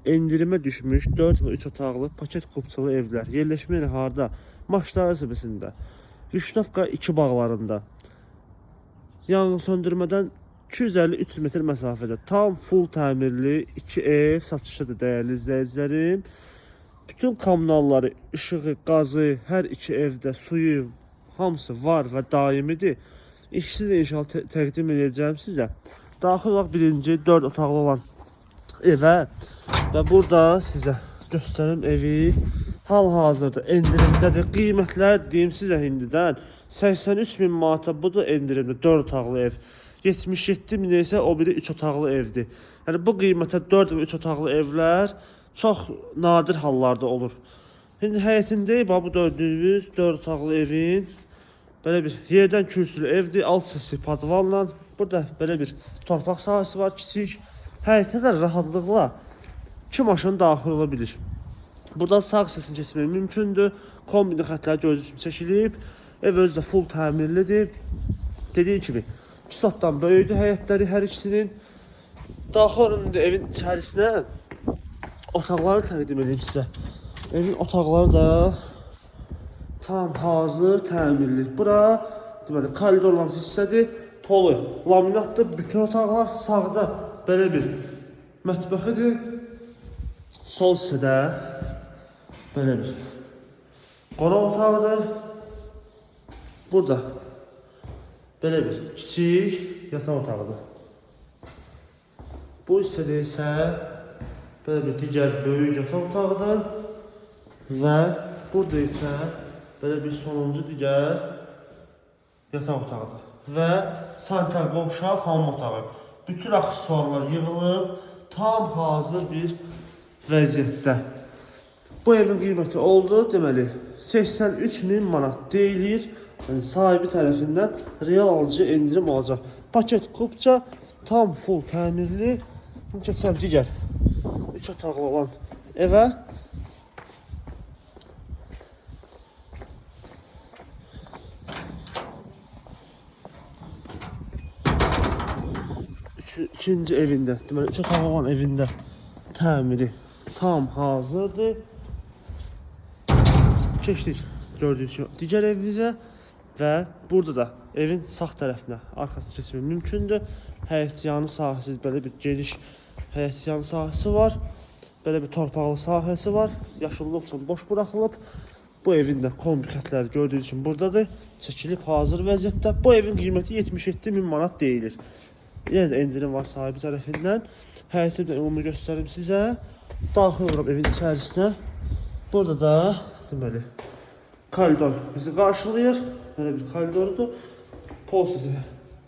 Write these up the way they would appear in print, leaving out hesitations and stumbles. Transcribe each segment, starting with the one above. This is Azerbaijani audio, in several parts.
endirimə düşmüş 4 və 3 otaqlı paket kupçalı evlər. Yerləşmə yeri harda? Maçlar əzəbəsində. Vişnovka 2 bağlarında. Yanğın söndürmədən 250-300 metr məsafədə. Tam full təmirli 2 ev satışdadır dəyərli izləyicilərim. Bütün kommunalları, işığı, qazı, hər iki evdə suyu, hamısı var və daimidir. İkisini də inşallah təqdim edəcəm sizə. Daxil olaraq birinci 4 otaqlı olan evə və burada sizə göstərim evi hal-hazırda endirimdədir. Qiymətlər deyim sizə indidən 83.000 manata budur endirimli 4 otaqlı ev. 77.000 isə o biri 3 otaqlı evdir. Yəni bu qiymətə 4 və 3 otaqlı evlər çox nadir hallarda olur. İndi həyətində bu gördüyünüz 4 otaqlı evin belə bir yerdən kürsülü evdir, alt səsi padvalla. Burada belə bir torpaq sahəsi var, kiçik. Həyətdə rahatlıqla 2 maşın daxil ola bilir. Burada sağ səsini keçmək mümkündür. Kombini xətləri gördüyünüz kimi çəkilib. Ev özü də full təmirlidir. Dediyim kimi 2 satdan böyüdür həyətləri hər ikisinin. Daxil olun evin içərisinə otaqları təqdim edeyim sizə. Evin otaqları da tam hazır, təmirli. Bura deməli koridor olan hissədir. Polu laminatdır. Bütün otaqlar sağda belə bir mətbəxidir. Sol hissədə belə bir qonaq otağıdır. Burada belə bir kiçik yataq otağıdır. Bu hissədə isə belə bir digər böyük yataq otağıdır. Və burada isə belə bir sonuncu digər yataq otağıdır. Və sanitar qovşaq, hamam otağı. Bütün aksesuarlar yığılıb, tam hazır bir vəziyyətdə. Bu evin qiyməti oldu, deməli 83.000 manat deyilir. Yəni sahibi tərəfindən real alıcı endirim alacaq. Paket kupça, tam full təmirli. Keçsəm digər 3 otaqlı olan evə. İkinci evində, deməli 3 otaqlı olan evində təmiri tam hazırdır. Keçdik gördüyünüz kimi digər evimizə və burada da evin sağ tərəfinə arxası keçmək mümkündür. Həyətyanı sahəsi belə bir geniş həyətyanı sahəsi var. Belə bir torpaqlı sahəsi var. Yaşıllıq üçün boş buraxılıb. Bu evin də kombi xətləri gördüyünüz kimi buradadır. Çəkilib hazır vəziyyətdə. Bu evin qiyməti 77.000 manat deyilir. Yenə də endirim var sahibi tərəfindən. Həyətini də ümumi göstərim sizə. Daxil oluram evin içərisinə. Burada da deməli koridor bizi qarşılayır. Belə bir koridordur. Pol sizi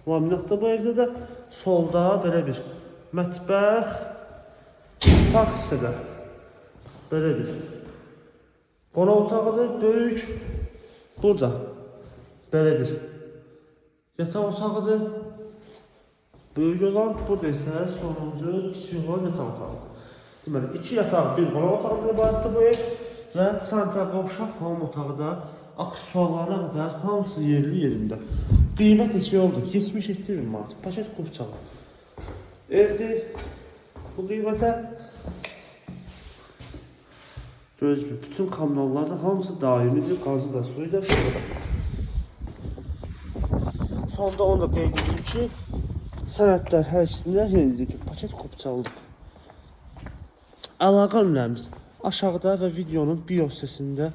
laminatda bu evdə də. Solda belə bir mətbəx. Sağ hissədə belə bir qonaq otağıdır, böyük. Burada belə bir yataq otağıdır. Böyük olan, burada isə sonuncu kiçik olan yataq otağıdır. Deməli, 2 yataq, bir qonaq otağından ibarətdir bu ev və sanitar qovşaq hamam otağı da aksesuarlarına qədər hamısı yerli yerində. Qiymət neçə oldu? 77.000 manat. Paket kupçalı evdir. Bu qiymətə gördüyünüz kimi bütün kommunallarda hamısı daimidir. Qazı da, suyu da, şurada da. Sonda onu da qeyd edeyim ki, sənədlər hər ikisində yenə dedik ki, paket kupçalıdır. Əlaqə nömrəmiz aşağıda və videonun bios hissəsində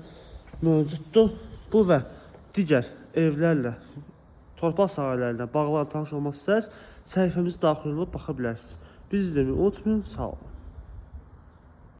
mövcuddur. Bu və digər evlərlə, torpaq sahələrlə bağlı tanış olmaq istərsəniz, səhifəmiz daxil olub baxa bilərsiniz. Bizi izləməyi unutmayın, sağ olun.